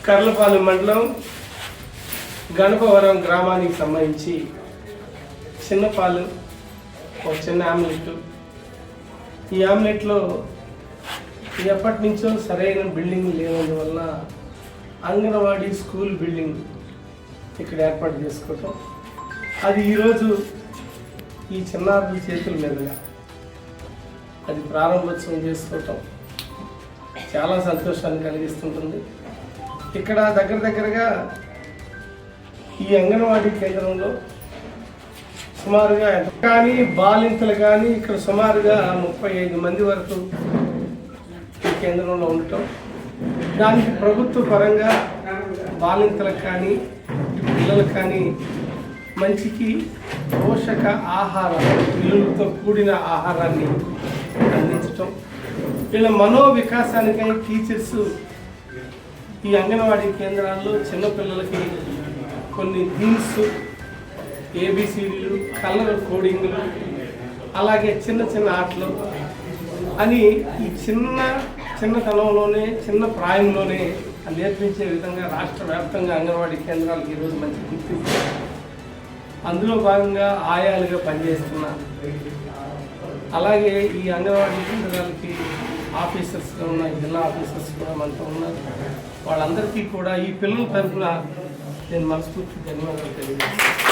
కర్లపాలెం మండలం గణపవరం గ్రామానికి సంబంధించి చిన్నపాలు ఒక చిన్న ఆమ్లెట్. ఈ ఆమ్లెట్లో ఎప్పటి నుంచో సరైన బిల్డింగ్ లేనందువల్ల అంగన్వాడీ స్కూల్ బిల్డింగ్ ఇక్కడ ఏర్పాటు చేసుకోవటం, అది ఈరోజు ఈ చిన్నారుల చేతుల మీదుగా అది ప్రారంభోత్సవం చేసుకోవటం చాలా సంతోషాన్ని కలిగిస్తుంటుంది. ఇక్కడ దగ్గరగా ఈ అంగన్వాడీ కేంద్రంలో సుమారుగా కానీ బాలింతలు కానీ ఇక్కడ సుమారుగా 35 మంది వరకు ఈ కేంద్రంలో ఉండటం, దానికి ప్రభుత్వ పరంగా బాలింతలకు కానీ పిల్లలకు కానీ మంచికి పోషక ఆహారం, విలువలతో కూడిన ఆహారాన్ని అందించటం, వీళ్ళ మనోవికాసానికై టీచర్స్ ఈ అంగన్వాడీ కేంద్రాల్లో చిన్నపిల్లలకి కొన్ని థీమ్స్, ఏబిసిడీలు, కలర్ కోడింగ్లు, అలాగే చిన్న ఆటలు అని ఈ చిన్నతనంలోనే చిన్న ప్రాయంలోనే నేర్పించే విధంగా రాష్ట్ర వ్యాప్తంగా అంగన్వాడీ కేంద్రాలకు ఈరోజు మంచి గుర్తింపు. అందులో భాగంగా ఆయాలుగా పనిచేస్తున్నారు. అలాగే ఈ అంగన్వాడీ కేంద్రాలకి ఆఫీసర్స్గా ఉన్న జిల్లా ఆఫీసర్స్ కూడా మనతో ఉన్నారు. వాళ్ళందరికీ కూడా ఈ పిల్లల తరఫున నేను మనస్ఫూర్తి ధన్యవాదాలు తెలియజేస్తాను.